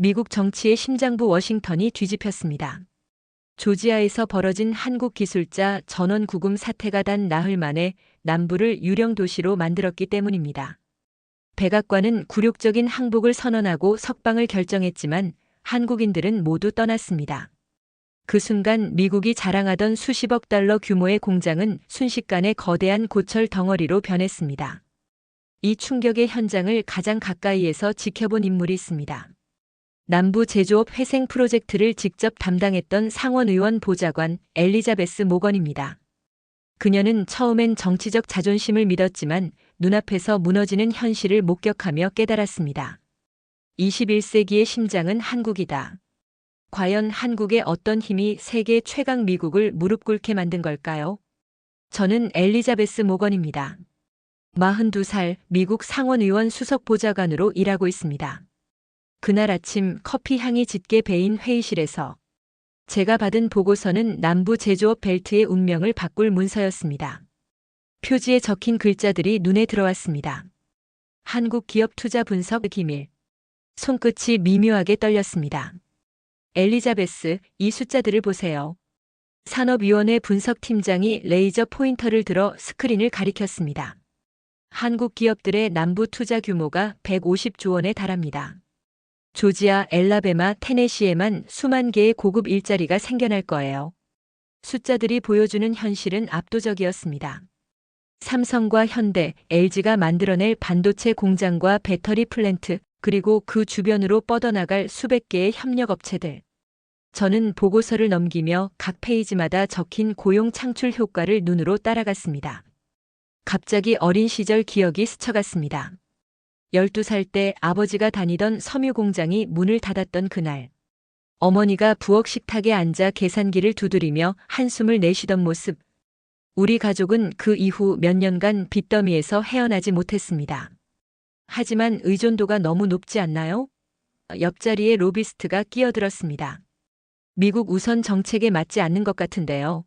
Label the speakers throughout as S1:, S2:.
S1: 미국 정치의 심장부 워싱턴이 뒤집혔습니다. 조지아에서 벌어진 한국 기술자 전원 구금 사태가 단 나흘 만에 남부를 유령 도시로 만들었기 때문입니다. 백악관은 굴욕적인 항복을 선언하고 석방을 결정했지만 한국인들은 모두 떠났습니다. 그 순간 미국이 자랑하던 수십억 달러 규모의 공장은 순식간에 거대한 고철 덩어리로 변했습니다. 이 충격의 현장을 가장 가까이에서 지켜본 인물이 있습니다. 남부 제조업 회생 프로젝트를 직접 담당했던 상원의원 보좌관 엘리자베스 모건입니다. 그녀는 처음엔 정치적 자존심을 믿었지만 눈앞에서 무너지는 현실을 목격하며 깨달았습니다. 21세기의 심장은 한국이다. 과연 한국의 어떤 힘이 세계 최강 미국을 무릎 꿇게 만든 걸까요? 저는 엘리자베스 모건입니다. 42살 미국 상원의원 수석 보좌관으로 일하고 있습니다. 그날 아침 커피 향이 짙게 배인 회의실에서 제가 받은 보고서는 남부 제조업 벨트의 운명을 바꿀 문서였습니다. 표지에 적힌 글자들이 눈에 들어왔습니다. 한국 기업 투자 분석 기밀. 손끝이 미묘하게 떨렸습니다. 엘리자베스, 이 숫자들을 보세요. 산업위원회 분석팀장이 레이저 포인터를 들어 스크린을 가리켰습니다. 한국 기업들의 남부 투자 규모가 150조 원에 달합니다. 조지아, 엘라베마, 테네시에만 수만 개의 고급 일자리가 생겨날 거예요. 숫자들이 보여주는 현실은 압도적이었습니다. 삼성과 현대, LG가 만들어낼 반도체 공장과 배터리 플랜트, 그리고 그 주변으로 뻗어나갈 수백 개의 협력업체들. 저는 보고서를 넘기며 각 페이지마다 적힌 고용 창출 효과를 눈으로 따라갔습니다. 갑자기 어린 시절 기억이 스쳐갔습니다. 12살 때 아버지가 다니던 섬유 공장이 문을 닫았던 그날. 어머니가 부엌 식탁에 앉아 계산기를 두드리며 한숨을 내쉬던 모습. 우리 가족은 그 이후 몇 년간 빚더미에서 헤어나지 못했습니다. 하지만 의존도가 너무 높지 않나요? 옆자리에 로비스트가 끼어들었습니다. 미국 우선 정책에 맞지 않는 것 같은데요.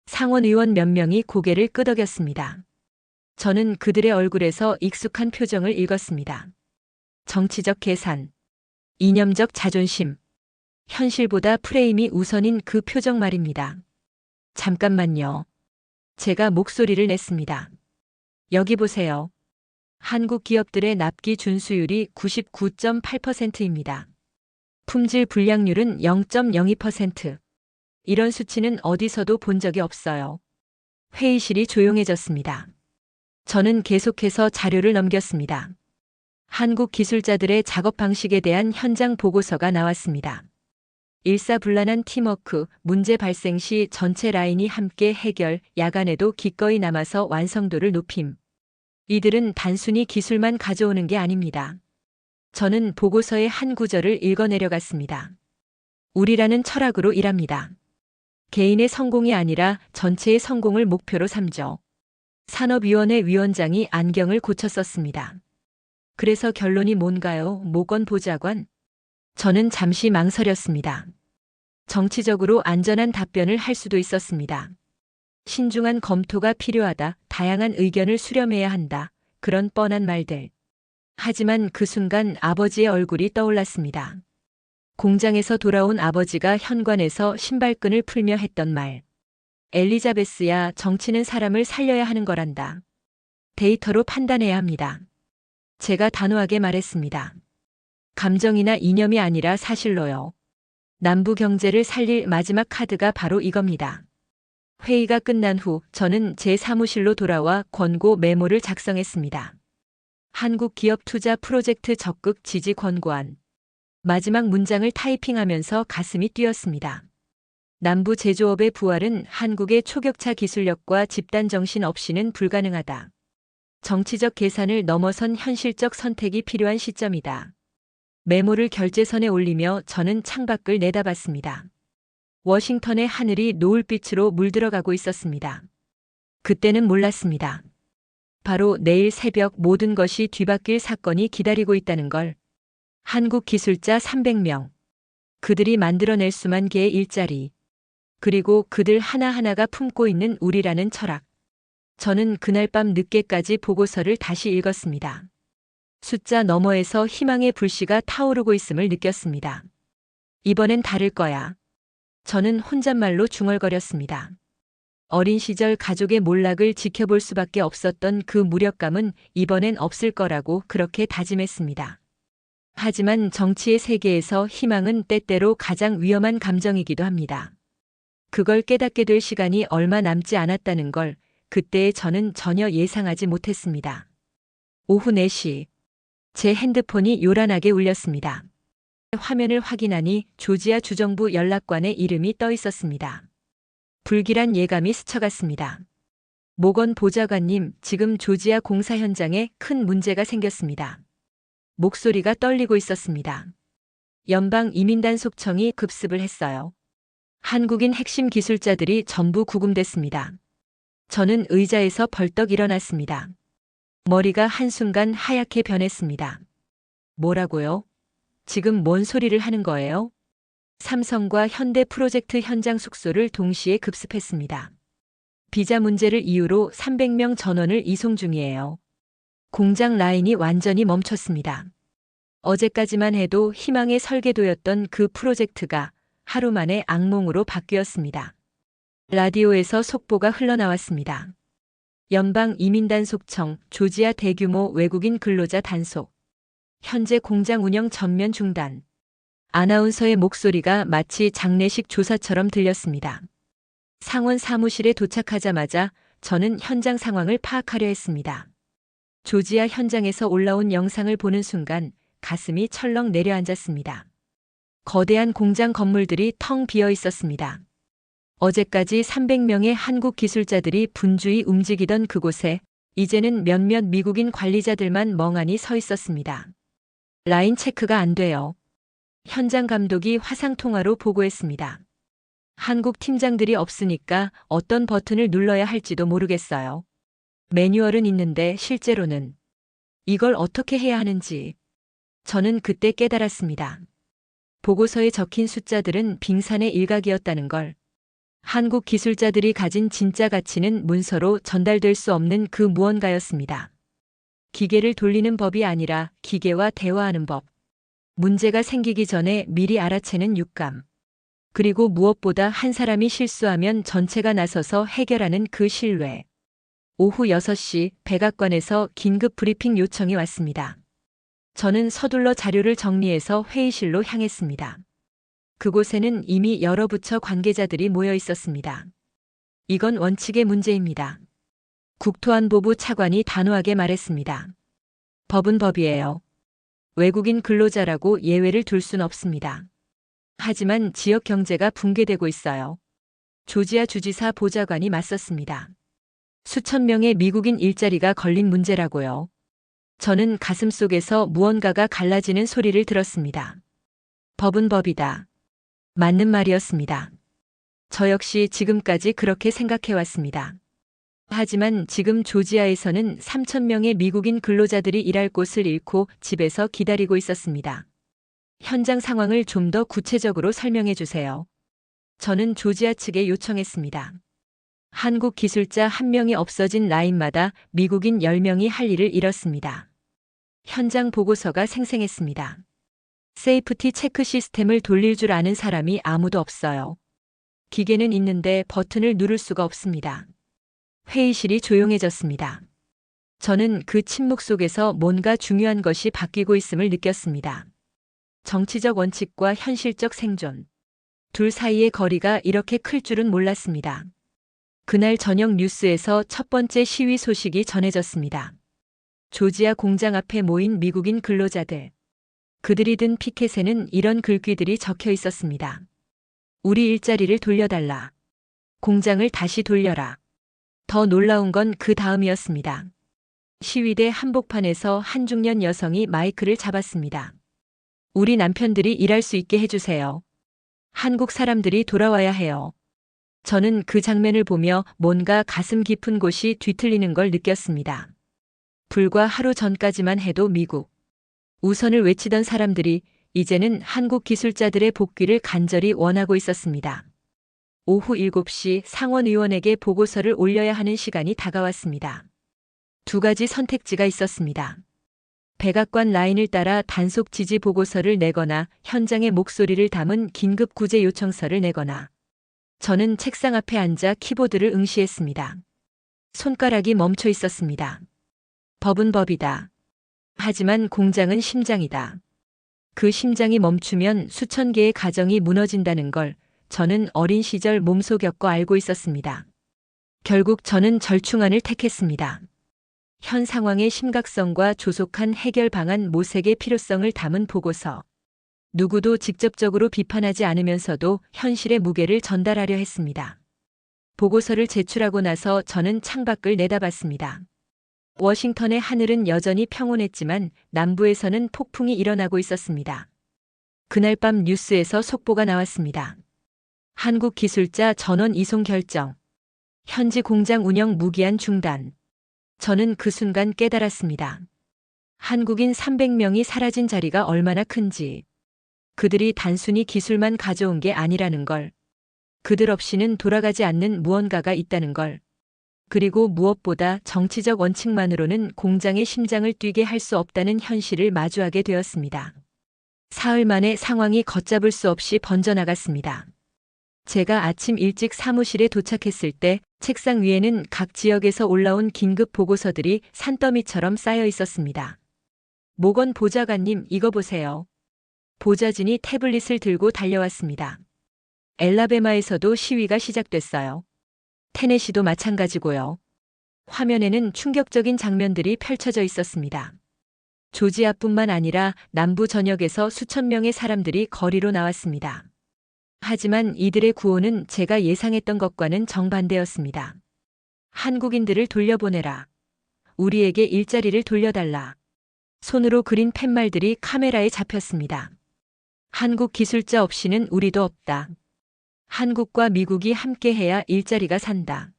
S1: 상원의원 몇 명이 고개를 끄덕였습니다. 저는 그들의 얼굴에서 익숙한 표정을 읽었습니다. 정치적 계산, 이념적 자존심, 현실보다 프레임이 우선인 그 표정 말입니다. 잠깐만요. 제가 목소리를 냈습니다. 여기 보세요. 한국 기업들의 납기 준수율이 99.8%입니다. 품질 불량률은 0.02%. 이런 수치는 어디서도 본 적이 없어요. 회의실이 조용해졌습니다. 저는 계속해서 자료를 넘겼습니다. 한국 기술자들의 작업 방식에 대한 현장 보고서가 나왔습니다. 일사불란한 팀워크, 문제 발생 시 전체 라인이 함께 해결, 야간에도 기꺼이 남아서 완성도를 높임. 이들은 단순히 기술만 가져오는 게 아닙니다. 저는 보고서의 한 구절을 읽어내려갔습니다. 우리라는 철학으로 일합니다. 개인의 성공이 아니라 전체의 성공을 목표로 삼죠. 산업위원회 위원장이 안경을 고쳐 썼습니다. 그래서 결론이 뭔가요, 모건 보좌관? 저는 잠시 망설였습니다. 정치적으로 안전한 답변을 할 수도 있었습니다. 신중한 검토가 필요하다, 다양한 의견을 수렴해야 한다, 그런 뻔한 말들. 하지만 그 순간 아버지의 얼굴이 떠올랐습니다. 공장에서 돌아온 아버지가 현관에서 신발끈을 풀며 했던 말. 엘리자베스야, 정치는 사람을 살려야 하는 거란다. 데이터로 판단해야 합니다. 제가 단호하게 말했습니다. 감정이나 이념이 아니라 사실로요. 남부 경제를 살릴 마지막 카드가 바로 이겁니다. 회의가 끝난 후 저는 제 사무실로 돌아와 권고 메모를 작성했습니다. 한국 기업 투자 프로젝트 적극 지지 권고안. 마지막 문장을 타이핑하면서 가슴이 뛰었습니다. 남부 제조업의 부활은 한국의 초격차 기술력과 집단 정신 없이는 불가능하다. 정치적 계산을 넘어선 현실적 선택이 필요한 시점이다. 메모를 결제선에 올리며 저는 창밖을 내다봤습니다. 워싱턴의 하늘이 노을빛으로 물들어가고 있었습니다. 그때는 몰랐습니다. 바로 내일 새벽 모든 것이 뒤바뀔 사건이 기다리고 있다는 걸. 한국 기술자 300명. 그들이 만들어낼 수만 개의 일자리. 그리고 그들 하나하나가 품고 있는 우리라는 철학. 저는 그날 밤 늦게까지 보고서를 다시 읽었습니다. 숫자 너머에서 희망의 불씨가 타오르고 있음을 느꼈습니다. 이번엔 다를 거야. 저는 혼잣말로 중얼거렸습니다. 어린 시절 가족의 몰락을 지켜볼 수밖에 없었던 그 무력감은 이번엔 없을 거라고 그렇게 다짐했습니다. 하지만 정치의 세계에서 희망은 때때로 가장 위험한 감정이기도 합니다. 그걸 깨닫게 될 시간이 얼마 남지 않았다는 걸 그때의 저는 전혀 예상하지 못했습니다. 오후 4시, 제 핸드폰이 요란하게 울렸습니다. 화면을 확인하니 조지아 주정부 연락관의 이름이 떠 있었습니다. 불길한 예감이 스쳐갔습니다. 모건 보좌관님, 지금 조지아 공사 현장에 큰 문제가 생겼습니다. 목소리가 떨리고 있었습니다. 연방 이민단 속청이 급습을 했어요. 한국인 핵심 기술자들이 전부 구금됐습니다. 저는 의자에서 벌떡 일어났습니다. 머리가 한순간 하얗게 변했습니다. 뭐라고요? 지금 뭔 소리를 하는 거예요? 삼성과 현대 프로젝트 현장 숙소를 동시에 급습했습니다. 비자 문제를 이유로 300명 전원을 이송 중이에요. 공장 라인이 완전히 멈췄습니다. 어제까지만 해도 희망의 설계도였던 그 프로젝트가 하루 만에 악몽으로 바뀌었습니다. 라디오에서 속보가 흘러나왔습니다. 연방 이민단 속청, 조지아 대규모 외국인 근로자 단속. 현재 공장 운영 전면 중단. 아나운서의 목소리가 마치 장례식 조사처럼 들렸습니다. 상원 사무실에 도착하자마자 저는 현장 상황을 파악하려 했습니다. 조지아 현장에서 올라온 영상을 보는 순간 가슴이 철렁 내려앉았습니다. 거대한 공장 건물들이 텅 비어 있었습니다. 어제까지 300명의 한국 기술자들이 분주히 움직이던 그곳에 이제는 몇몇 미국인 관리자들만 멍하니 서 있었습니다. 라인 체크가 안 돼요. 현장 감독이 화상통화로 보고했습니다. 한국 팀장들이 없으니까 어떤 버튼을 눌러야 할지도 모르겠어요. 매뉴얼은 있는데 실제로는 이걸 어떻게 해야 하는지 저는 그때 깨달았습니다. 보고서에 적힌 숫자들은 빙산의 일각이었다는 걸. 한국 기술자들이 가진 진짜 가치는 문서로 전달될 수 없는 그 무언가였습니다. 기계를 돌리는 법이 아니라 기계와 대화하는 법. 문제가 생기기 전에 미리 알아채는 육감. 그리고 무엇보다 한 사람이 실수하면 전체가 나서서 해결하는 그 신뢰. 오후 6시 백악관에서 긴급 브리핑 요청이 왔습니다. 저는 서둘러 자료를 정리해서 회의실로 향했습니다. 그곳에는 이미 여러 부처 관계자들이 모여 있었습니다. 이건 원칙의 문제입니다. 국토안보부 차관이 단호하게 말했습니다. 법은 법이에요. 외국인 근로자라고 예외를 둘 순 없습니다. 하지만 지역 경제가 붕괴되고 있어요. 조지아 주지사 보좌관이 맞섰습니다. 수천 명의 미국인 일자리가 걸린 문제라고요. 저는 가슴속에서 무언가가 갈라지는 소리를 들었습니다. 법은 법이다. 맞는 말이었습니다. 저 역시 지금까지 그렇게 생각해왔습니다. 하지만 지금 조지아에서는 3,000명의 미국인 근로자들이 일할 곳을 잃고 집에서 기다리고 있었습니다. 현장 상황을 좀 더 구체적으로 설명해 주세요. 저는 조지아 측에 요청했습니다. 한국 기술자 1명이 없어진 라인마다 미국인 10명이 할 일을 잃었습니다. 현장 보고서가 생생했습니다. 세이프티 체크 시스템을 돌릴 줄 아는 사람이 아무도 없어요. 기계는 있는데 버튼을 누를 수가 없습니다. 회의실이 조용해졌습니다. 저는 그 침묵 속에서 뭔가 중요한 것이 바뀌고 있음을 느꼈습니다. 정치적 원칙과 현실적 생존. 둘 사이의 거리가 이렇게 클 줄은 몰랐습니다. 그날 저녁 뉴스에서 첫 번째 시위 소식이 전해졌습니다. 조지아 공장 앞에 모인 미국인 근로자들. 그들이 든 피켓에는 이런 글귀들이 적혀 있었습니다. 우리 일자리를 돌려달라. 공장을 다시 돌려라. 더 놀라운 건 그 다음이었습니다. 시위대 한복판에서 한 중년 여성이 마이크를 잡았습니다. 우리 남편들이 일할 수 있게 해주세요. 한국 사람들이 돌아와야 해요. 저는 그 장면을 보며 뭔가 가슴 깊은 곳이 뒤틀리는 걸 느꼈습니다. 불과 하루 전까지만 해도 미국 우선을 외치던 사람들이 이제는 한국 기술자들의 복귀를 간절히 원하고 있었습니다. 오후 7시 상원의원에게 보고서를 올려야 하는 시간이 다가왔습니다. 두 가지 선택지가 있었습니다. 백악관 라인을 따라 단속 지지 보고서를 내거나 현장의 목소리를 담은 긴급 구제 요청서를 내거나 저는 책상 앞에 앉아 키보드를 응시했습니다. 손가락이 멈춰 있었습니다. 법은 법이다. 하지만 공장은 심장이다. 그 심장이 멈추면 수천 개의 가정이 무너진다는 걸 저는 어린 시절 몸소 겪어 알고 있었습니다. 결국 저는 절충안을 택했습니다. 현 상황의 심각성과 조속한 해결 방안 모색의 필요성을 담은 보고서. 누구도 직접적으로 비판하지 않으면서도 현실의 무게를 전달하려 했습니다. 보고서를 제출하고 나서 저는 창밖을 내다봤습니다. 워싱턴의 하늘은 여전히 평온했지만 남부에서는 폭풍이 일어나고 있었습니다. 그날 밤 뉴스에서 속보가 나왔습니다. 한국 기술자 전원 이송 결정. 현지 공장 운영 무기한 중단. 저는 그 순간 깨달았습니다. 한국인 300명이 사라진 자리가 얼마나 큰지. 그들이 단순히 기술만 가져온 게 아니라는 걸. 그들 없이는 돌아가지 않는 무언가가 있다는 걸. 그리고 무엇보다 정치적 원칙만으로는 공장의 심장을 뛰게 할 수 없다는 현실을 마주하게 되었습니다. 사흘 만에 상황이 걷잡을 수 없이 번져나갔습니다. 제가 아침 일찍 사무실에 도착했을 때 책상 위에는 각 지역에서 올라온 긴급 보고서들이 산더미처럼 쌓여 있었습니다. 모건 보좌관님, 이거 보세요. 보좌진이 태블릿을 들고 달려왔습니다. 엘라베마에서도 시위가 시작됐어요. 테네시도 마찬가지고요. 화면에는 충격적인 장면들이 펼쳐져 있었습니다. 조지아뿐만 아니라 남부 전역에서 수천 명의 사람들이 거리로 나왔습니다. 하지만 이들의 구호는 제가 예상했던 것과는 정반대였습니다. 한국인들을 돌려보내라. 우리에게 일자리를 돌려달라. 손으로 그린 팻말들이 카메라에 잡혔습니다. 한국 기술자 없이는 우리도 없다. 한국과 미국이 함께해야 일자리가 산다.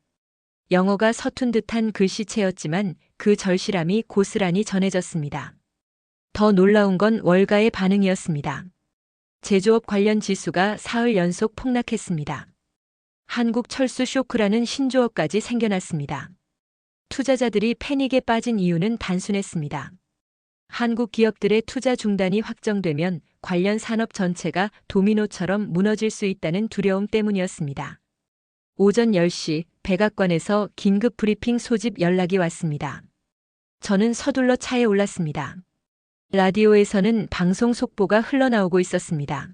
S1: 영어가 서툰 듯한 글씨체였지만 그 절실함이 고스란히 전해졌습니다. 더 놀라운 건 월가의 반응이었습니다. 제조업 관련 지수가 사흘 연속 폭락했습니다. 한국 철수 쇼크라는 신조어까지 생겨났습니다. 투자자들이 패닉에 빠진 이유는 단순했습니다. 한국 기업들의 투자 중단이 확정되면 관련 산업 전체가 도미노처럼 무너질 수 있다는 두려움 때문이었습니다. 오전 10시 백악관에서 긴급 브리핑 소집 연락이 왔습니다. 저는 서둘러 차에 올랐습니다. 라디오에서는 방송 속보가 흘러나오고 있었습니다.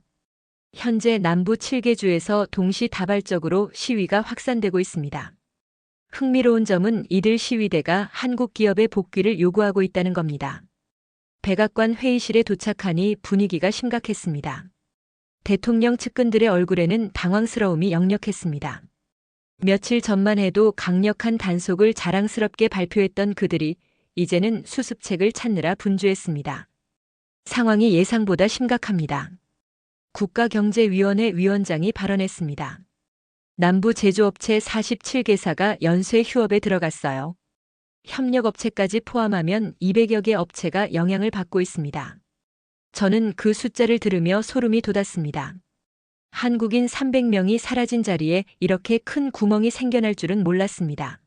S1: 현재 남부 7개 주에서 동시다발적으로 시위가 확산되고 있습니다. 흥미로운 점은 이들 시위대가 한국 기업의 복귀를 요구하고 있다는 겁니다. 백악관 회의실에 도착하니 분위기가 심각했습니다. 대통령 측근들의 얼굴에는 당황스러움이 역력했습니다. 며칠 전만 해도 강력한 단속을 자랑스럽게 발표했던 그들이 이제는 수습책을 찾느라 분주했습니다. 상황이 예상보다 심각합니다. 국가경제위원회 위원장이 발언했습니다. 남부 제조업체 47개사가 연쇄 휴업에 들어갔어요. 협력업체까지 포함하면 200여 개 업체가 영향을 받고 있습니다. 저는 그 숫자를 들으며 소름이 돋았습니다. 한국인 300명이 사라진 자리에 이렇게 큰 구멍이 생겨날 줄은 몰랐습니다.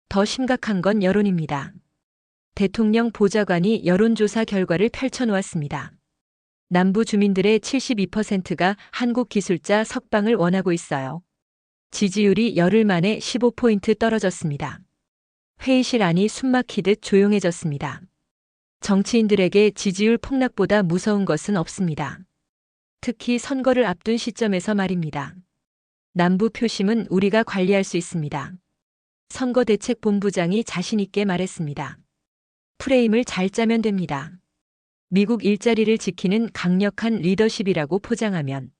S1: 더 심각한 건 여론입니다. 대통령 보좌관이 여론조사 결과를 펼쳐놓았습니다. 남부 주민들의 72%가 한국 기술자 석방을 원하고 있어요. 지지율이 열흘 만에 15포인트 떨어졌습니다. 회의실 안이 숨막히듯 조용해졌습니다. 정치인들에게 지지율 폭락보다 무서운 것은 없습니다. 특히 선거를 앞둔 시점에서 말입니다. 남부 표심은 우리가 관리할 수 있습니다. 선거대책본부장이 자신 있게 말했습니다. 프레임을 잘 짜면 됩니다. 미국 일자리를 지키는 강력한 리더십이라고 포장하면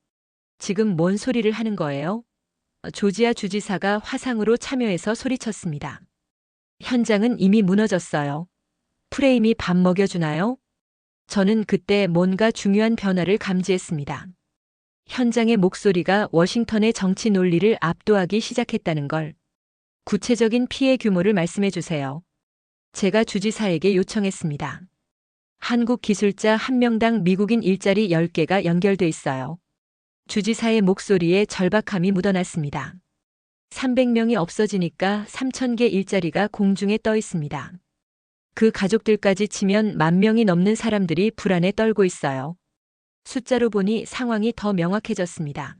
S1: 지금 뭔 소리를 하는 거예요? 조지아 주지사가 화상으로 참여해서 소리쳤습니다. 현장은 이미 무너졌어요. 프레임이 밥 먹여주나요? 저는 그때 뭔가 중요한 변화를 감지했습니다. 현장의 목소리가 워싱턴의 정치 논리를 압도하기 시작했다는 걸. 구체적인 피해 규모를 말씀해 주세요. 제가 주지사에게 요청했습니다. 한국 기술자 1명당 미국인 일자리 10개가 연결돼 있어요. 주지사의 목소리에 절박함이 묻어났습니다. 300명이 없어지니까 3,000개 일자리가 공중에 떠 있습니다. 그 가족들까지 치면 10,000명이 넘는 사람들이 불안에 떨고 있어요. 숫자로 보니 상황이 더 명확해졌습니다.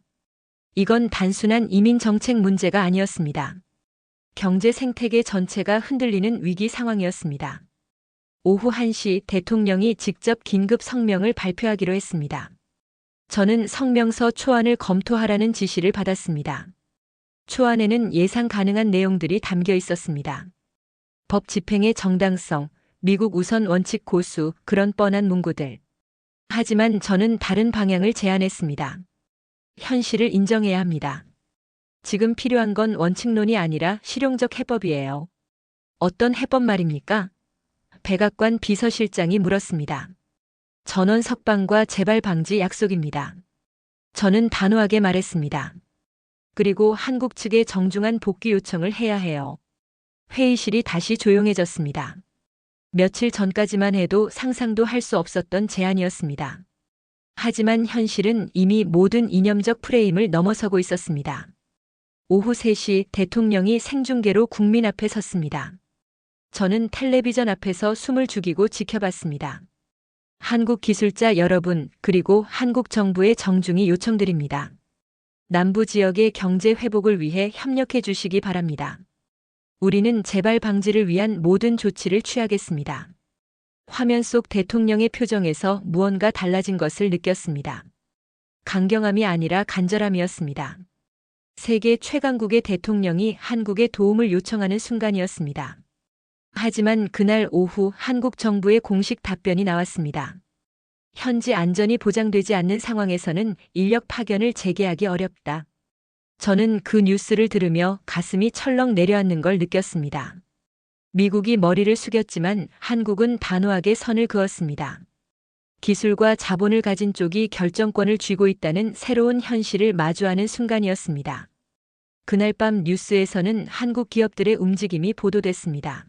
S1: 이건 단순한 이민 정책 문제가 아니었습니다. 경제 생태계 전체가 흔들리는 위기 상황이었습니다. 오후 1시 대통령이 직접 긴급 성명을 발표하기로 했습니다. 저는 성명서 초안을 검토하라는 지시를 받았습니다. 초안에는 예상 가능한 내용들이 담겨 있었습니다. 법 집행의 정당성, 미국 우선 원칙 고수, 그런 뻔한 문구들. 하지만 저는 다른 방향을 제안했습니다. 현실을 인정해야 합니다. 지금 필요한 건 원칙론이 아니라 실용적 해법이에요. 어떤 해법 말입니까? 백악관 비서실장이 물었습니다. 전원 석방과 재발 방지 약속입니다. 저는 단호하게 말했습니다. 그리고 한국 측에 정중한 복귀 요청을 해야 해요. 회의실이 다시 조용해졌습니다. 며칠 전까지만 해도 상상도 할 수 없었던 제안이었습니다. 하지만 현실은 이미 모든 이념적 프레임을 넘어서고 있었습니다. 오후 3시 대통령이 생중계로 국민 앞에 섰습니다. 저는 텔레비전 앞에서 숨을 죽이고 지켜봤습니다. 한국 기술자 여러분, 그리고 한국 정부의 정중히 요청드립니다. 남부 지역의 경제 회복을 위해 협력해 주시기 바랍니다. 우리는 재발 방지를 위한 모든 조치를 취하겠습니다. 화면 속 대통령의 표정에서 무언가 달라진 것을 느꼈습니다. 강경함이 아니라 간절함이었습니다. 세계 최강국의 대통령이 한국에 도움을 요청하는 순간이었습니다. 하지만 그날 오후 한국 정부의 공식 답변이 나왔습니다. 현지 안전이 보장되지 않는 상황에서는 인력 파견을 재개하기 어렵다. 저는 그 뉴스를 들으며 가슴이 철렁 내려앉는 걸 느꼈습니다. 미국이 머리를 숙였지만 한국은 단호하게 선을 그었습니다. 기술과 자본을 가진 쪽이 결정권을 쥐고 있다는 새로운 현실을 마주하는 순간이었습니다. 그날 밤 뉴스에서는 한국 기업들의 움직임이 보도됐습니다.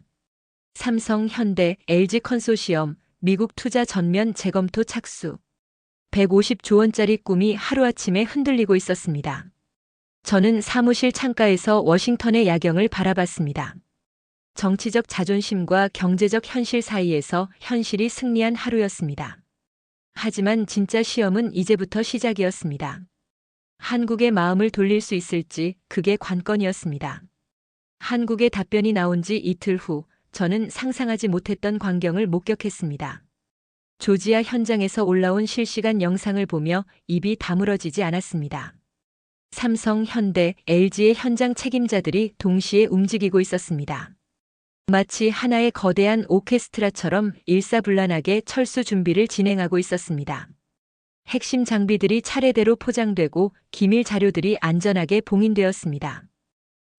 S1: 삼성, 현대, LG 컨소시엄, 미국 투자 전면 재검토 착수. 150조 원짜리 꿈이 하루아침에 흔들리고 있었습니다. 저는 사무실 창가에서 워싱턴의 야경을 바라봤습니다. 정치적 자존심과 경제적 현실 사이에서 현실이 승리한 하루였습니다. 하지만 진짜 시험은 이제부터 시작이었습니다. 한국의 마음을 돌릴 수 있을지 그게 관건이었습니다. 한국의 답변이 나온 지 이틀 후 저는 상상하지 못했던 광경을 목격했습니다. 조지아 현장에서 올라온 실시간 영상을 보며 입이 다물어지지 않았습니다. 삼성, 현대, LG의 현장 책임자들이 동시에 움직이고 있었습니다. 마치 하나의 거대한 오케스트라처럼 일사불란하게 철수 준비를 진행하고 있었습니다. 핵심 장비들이 차례대로 포장되고 기밀 자료들이 안전하게 봉인되었습니다.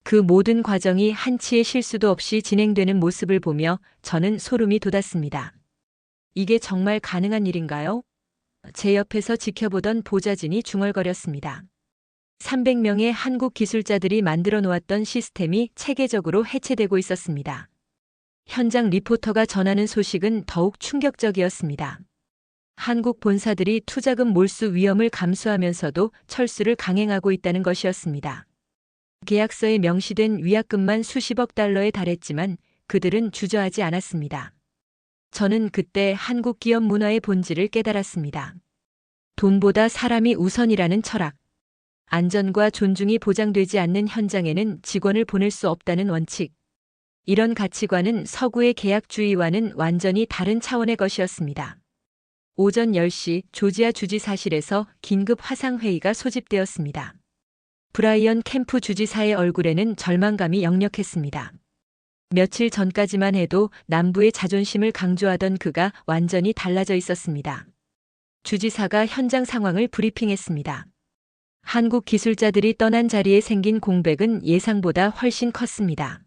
S1: 그 모든 과정이 한치의 실수도 없이 진행되는 모습을 보며 저는 소름이 돋았습니다. 이게 정말 가능한 일인가요? 제 옆에서 지켜보던 보좌진이 중얼거렸습니다. 300명의 한국 기술자들이 만들어 놓았던 시스템이 체계적으로 해체되고 있었습니다. 현장 리포터가 전하는 소식은 더욱 충격적이었습니다. 한국 본사들이 투자금 몰수 위험을 감수하면서도 철수를 강행하고 있다는 것이었습니다. 계약서에 명시된 위약금만 수십억 달러에 달했지만 그들은 주저하지 않았습니다. 저는 그때 한국 기업 문화의 본질을 깨달았습니다. 돈보다 사람이 우선이라는 철학. 안전과 존중이 보장되지 않는 현장에는 직원을 보낼 수 없다는 원칙. 이런 가치관은 서구의 계약주의와는 완전히 다른 차원의 것이었습니다. 오전 10시 조지아 주지사실에서 긴급 화상회의가 소집되었습니다. 브라이언 캠프 주지사의 얼굴에는 절망감이 역력했습니다. 며칠 전까지만 해도 남부의 자존심을 강조하던 그가 완전히 달라져 있었습니다. 주지사가 현장 상황을 브리핑했습니다. 한국 기술자들이 떠난 자리에 생긴 공백은 예상보다 훨씬 컸습니다.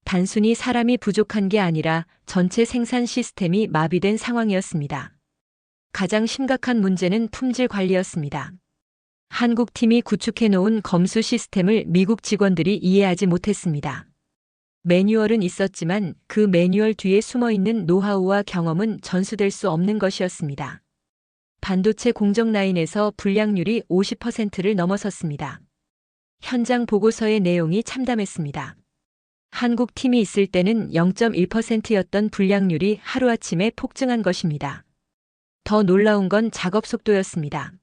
S1: 단순히 사람이 부족한 게 아니라 전체 생산 시스템이 마비된 상황이었습니다. 가장 심각한 문제는 품질 관리였습니다. 한국 팀이 구축해 놓은 검수 시스템을 미국 직원들이 이해하지 못했습니다. 매뉴얼은 있었지만 그 매뉴얼 뒤에 숨어 있는 노하우와 경험은 전수될 수 없는 것이었습니다. 반도체 공정 라인에서 불량률이 50%를 넘어섰습니다. 현장 보고서의 내용이 참담했습니다. 한국 팀이 있을 때는 0.1%였던 불량률이 하루아침에 폭증한 것입니다. 더 놀라운 건 작업 속도였습니다.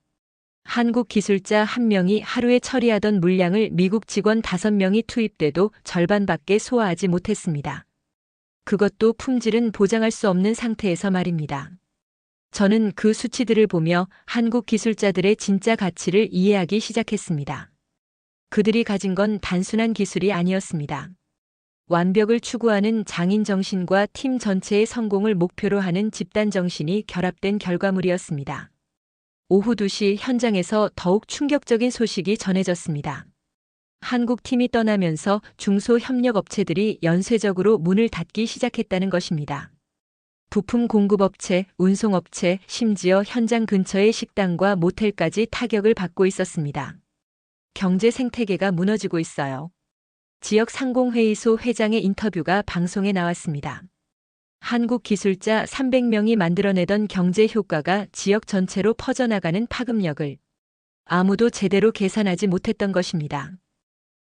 S1: 한국 기술자 1명이 하루에 처리하던 물량을 미국 직원 5명이 투입돼도 절반밖에 소화하지 못했습니다. 그것도 품질은 보장할 수 없는 상태에서 말입니다. 저는 그 수치들을 보며 한국 기술자들의 진짜 가치를 이해하기 시작했습니다. 그들이 가진 건 단순한 기술이 아니었습니다. 완벽을 추구하는 장인 정신과 팀 전체의 성공을 목표로 하는 집단 정신이 결합된 결과물이었습니다. 오후 2시 현장에서 더욱 충격적인 소식이 전해졌습니다. 한국 팀이 떠나면서 중소협력업체들이 연쇄적으로 문을 닫기 시작했다는 것입니다. 부품 공급업체, 운송업체, 심지어 현장 근처의 식당과 모텔까지 타격을 받고 있었습니다. 경제 생태계가 무너지고 있어요. 지역 상공회의소 회장의 인터뷰가 방송에 나왔습니다. 한국 기술자 300명이 만들어내던 경제 효과가 지역 전체로 퍼져나가는 파급력을 아무도 제대로 계산하지 못했던 것입니다.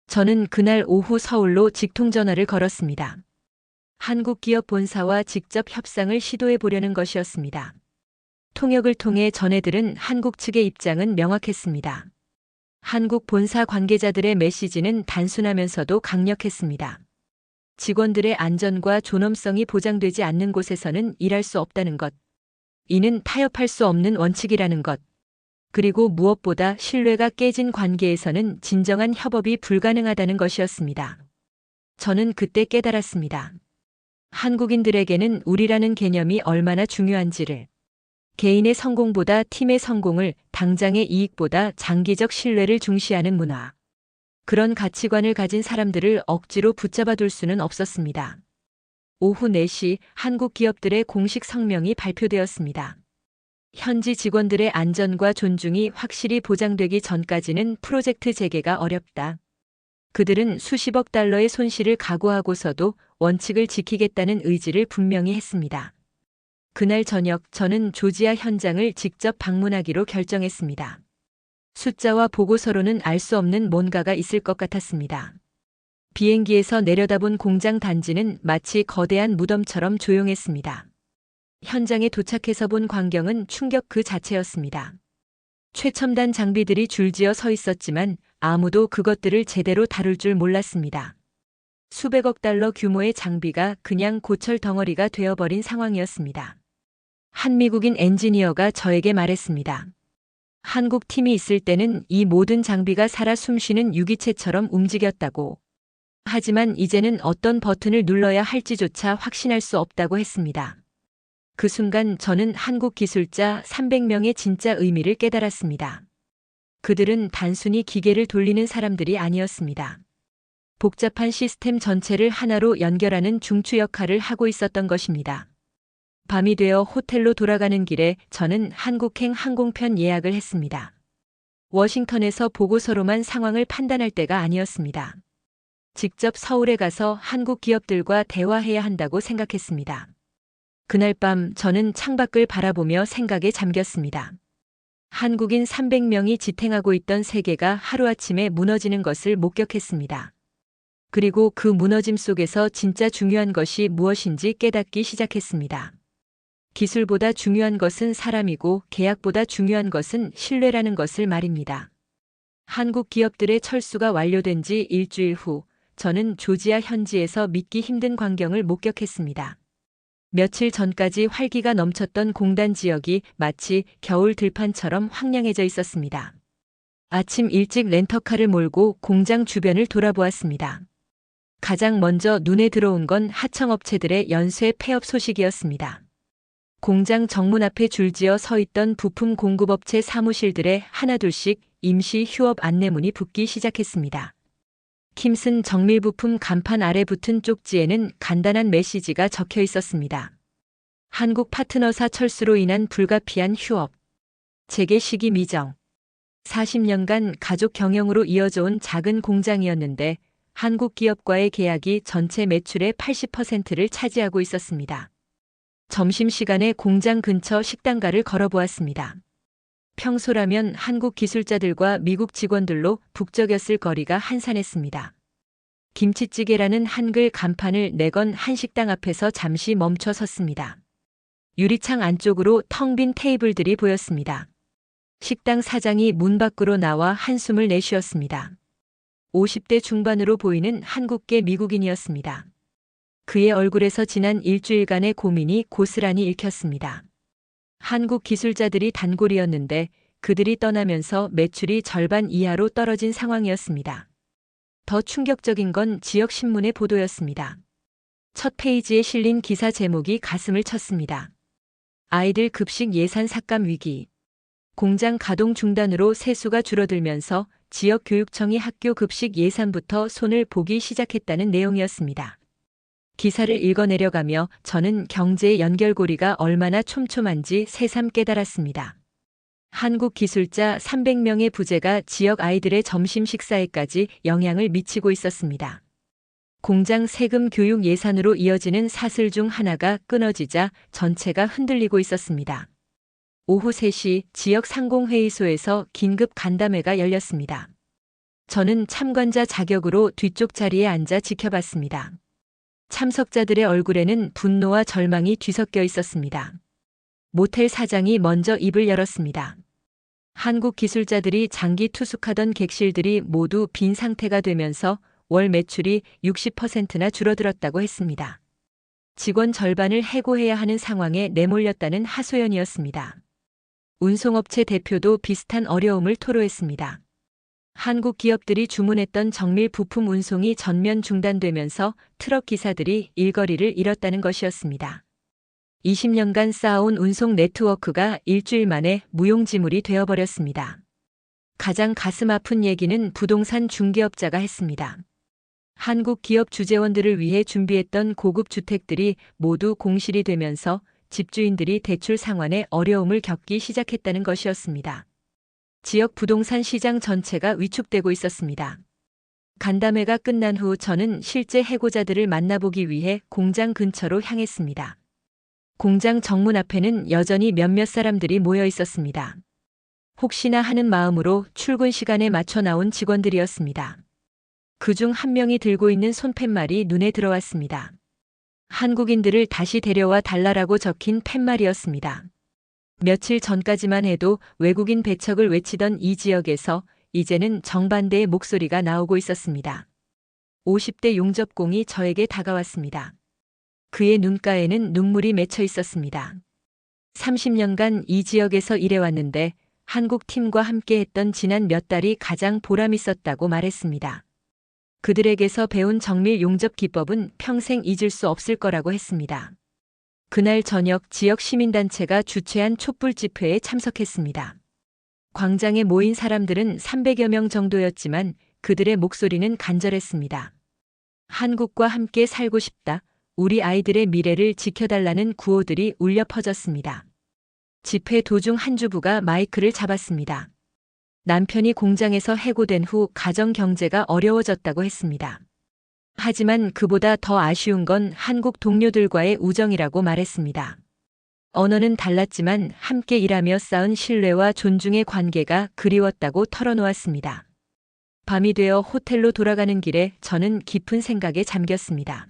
S1: 저는 그날 오후 서울로 직통전화를 걸었습니다. 한국 기업 본사와 직접 협상을 시도해 보려는 것이었습니다. 통역을 통해 전해들은 한국 측의 입장은 명확했습니다. 한국 본사 관계자들의 메시지는 단순하면서도 강력했습니다. 직원들의 안전과 존엄성이 보장되지 않는 곳에서는 일할 수 없다는 것. 이는 타협할 수 없는 원칙이라는 것. 그리고 무엇보다 신뢰가 깨진 관계에서는 진정한 협업이 불가능하다는 것이었습니다. 저는 그때 깨달았습니다. 한국인들에게는 우리라는 개념이 얼마나 중요한지를. 개인의 성공보다 팀의 성공을, 당장의 이익보다 장기적 신뢰를 중시하는 문화. 그런 가치관을 가진 사람들을 억지로 붙잡아 둘 수는 없었습니다. 오후 4시 한국 기업들의 공식 성명이 발표되었습니다. 현지 직원들의 안전과 존중이 확실히 보장되기 전까지는 프로젝트 재개가 어렵다. 그들은 수십억 달러의 손실을 각오하고서도 원칙을 지키겠다는 의지를 분명히 했습니다. 그날 저녁 저는 조지아 현장을 직접 방문하기로 결정했습니다. 숫자와 보고서로는 알 수 없는 뭔가가 있을 것 같았습니다. 비행기에서 내려다본 공장 단지는 마치 거대한 무덤처럼 조용했습니다. 현장에 도착해서 본 광경은 충격 그 자체였습니다. 최첨단 장비들이 줄지어 서 있었지만 아무도 그것들을 제대로 다룰 줄 몰랐습니다. 수백억 달러 규모의 장비가 그냥 고철 덩어리가 되어버린 상황이었습니다. 한 미국인 엔지니어가 저에게 말했습니다. 한국 팀이 있을 때는 이 모든 장비가 살아 숨쉬는 유기체처럼 움직였다고. 하지만 이제는 어떤 버튼을 눌러야 할지조차 확신할 수 없다고 했습니다. 그 순간 저는 한국 기술자 300명의 진짜 의미를 깨달았습니다. 그들은 단순히 기계를 돌리는 사람들이 아니었습니다. 복잡한 시스템 전체를 하나로 연결하는 중추 역할을 하고 있었던 것입니다. 밤이 되어 호텔로 돌아가는 길에 저는 한국행 항공편 예약을 했습니다. 워싱턴에서 보고서로만 상황을 판단할 때가 아니었습니다. 직접 서울에 가서 한국 기업들과 대화해야 한다고 생각했습니다. 그날 밤 저는 창밖을 바라보며 생각에 잠겼습니다. 한국인 300명이 지탱하고 있던 세계가 하루아침에 무너지는 것을 목격했습니다. 그리고 그 무너짐 속에서 진짜 중요한 것이 무엇인지 깨닫기 시작했습니다. 기술보다 중요한 것은 사람이고 계약보다 중요한 것은 신뢰라는 것을 말입니다. 한국 기업들의 철수가 완료된 지 일주일 후 저는 조지아 현지에서 믿기 힘든 광경을 목격했습니다. 며칠 전까지 활기가 넘쳤던 공단 지역이 마치 겨울 들판처럼 황량해져 있었습니다. 아침 일찍 렌터카를 몰고 공장 주변을 돌아보았습니다. 가장 먼저 눈에 들어온 건 하청업체들의 연쇄 폐업 소식이었습니다. 공장 정문 앞에 줄지어 서 있던 부품 공급업체 사무실들에 하나둘씩 임시 휴업 안내문이 붙기 시작했습니다. 킴슨 정밀부품 간판 아래 붙은 쪽지에는 간단한 메시지가 적혀 있었습니다. 한국 파트너사 철수로 인한 불가피한 휴업. 재개 시기 미정. 40년간 가족 경영으로 이어져 온 작은 공장이었는데 한국 기업과의 계약이 전체 매출의 80%를 차지하고 있었습니다. 점심시간에 공장 근처 식당가를 걸어보았습니다. 평소라면 한국 기술자들과 미국 직원들로 북적였을 거리가 한산했습니다. 김치찌개라는 한글 간판을 내건 한식당 앞에서 잠시 멈춰 섰습니다. 유리창 안쪽으로 텅 빈 테이블들이 보였습니다. 식당 사장이 문 밖으로 나와 한숨을 내쉬었습니다. 50대 중반으로 보이는 한국계 미국인이었습니다. 그의 얼굴에서 지난 일주일간의 고민이 고스란히 읽혔습니다. 한국 기술자들이 단골이었는데 그들이 떠나면서 매출이 절반 이하로 떨어진 상황이었습니다. 더 충격적인 건 지역 신문의 보도였습니다. 첫 페이지에 실린 기사 제목이 가슴을 쳤습니다. 아이들 급식 예산 삭감 위기. 공장 가동 중단으로 세수가 줄어들면서 지역 교육청이 학교 급식 예산부터 손을 보기 시작했다는 내용이었습니다. 기사를 읽어내려가며 저는 경제의 연결고리가 얼마나 촘촘한지 새삼 깨달았습니다. 한국 기술자 300명의 부재가 지역 아이들의 점심 식사에까지 영향을 미치고 있었습니다. 공장 세금 교육 예산으로 이어지는 사슬 중 하나가 끊어지자 전체가 흔들리고 있었습니다. 오후 3시 지역 상공회의소에서 긴급 간담회가 열렸습니다. 저는 참관자 자격으로 뒤쪽 자리에 앉아 지켜봤습니다. 참석자들의 얼굴에는 분노와 절망이 뒤섞여 있었습니다. 모텔 사장이 먼저 입을 열었습니다. 한국 기술자들이 장기 투숙하던 객실들이 모두 빈 상태가 되면서 월 매출이 60%나 줄어들었다고 했습니다. 직원 절반을 해고해야 하는 상황에 내몰렸다는 하소연이었습니다. 운송업체 대표도 비슷한 어려움을 토로했습니다. 한국 기업들이 주문했던 정밀 부품 운송이 전면 중단되면서 트럭 기사들이 일거리를 잃었다는 것이었습니다. 20년간 쌓아온 운송 네트워크가 일주일 만에 무용지물이 되어버렸습니다. 가장 가슴 아픈 얘기는 부동산 중개업자가 했습니다. 한국 기업 주재원들을 위해 준비했던 고급 주택들이 모두 공실이 되면서 집주인들이 대출 상환에 어려움을 겪기 시작했다는 것이었습니다. 지역 부동산 시장 전체가 위축되고 있었습니다. 간담회가 끝난 후 저는 실제 해고자들을 만나보기 위해 공장 근처로 향했습니다. 공장 정문 앞에는 여전히 몇몇 사람들이 모여 있었습니다. 혹시나 하는 마음으로 출근 시간에 맞춰 나온 직원들이었습니다. 그중 한 명이 들고 있는 손팻말이 눈에 들어왔습니다. 한국인들을 다시 데려와 달라라고 적힌 팻말이었습니다. 며칠 전까지만 해도 외국인 배척을 외치던 이 지역에서 이제는 정반대의 목소리가 나오고 있었습니다. 50대 용접공이 저에게 다가왔습니다. 그의 눈가에는 눈물이 맺혀 있었습니다. 30년간 이 지역에서 일해왔는데 한국 팀과 함께했던 지난 몇 달이 가장 보람있었다고 말했습니다. 그들에게서 배운 정밀 용접 기법은 평생 잊을 수 없을 거라고 했습니다. 그날 저녁 지역 시민단체가 주최한 촛불 집회에 참석했습니다. 광장에 모인 사람들은 300여 명 정도였지만 그들의 목소리는 간절했습니다. 한국과 함께 살고 싶다. 우리 아이들의 미래를 지켜달라는 구호들이 울려 퍼졌습니다. 집회 도중 한 주부가 마이크를 잡았습니다. 남편이 공장에서 해고된 후 가정 경제가 어려워졌다고 했습니다. 하지만 그보다 더 아쉬운 건 한국 동료들과의 우정이라고 말했습니다. 언어는 달랐지만 함께 일하며 쌓은 신뢰와 존중의 관계가 그리웠다고 털어놓았습니다. 밤이 되어 호텔로 돌아가는 길에 저는 깊은 생각에 잠겼습니다.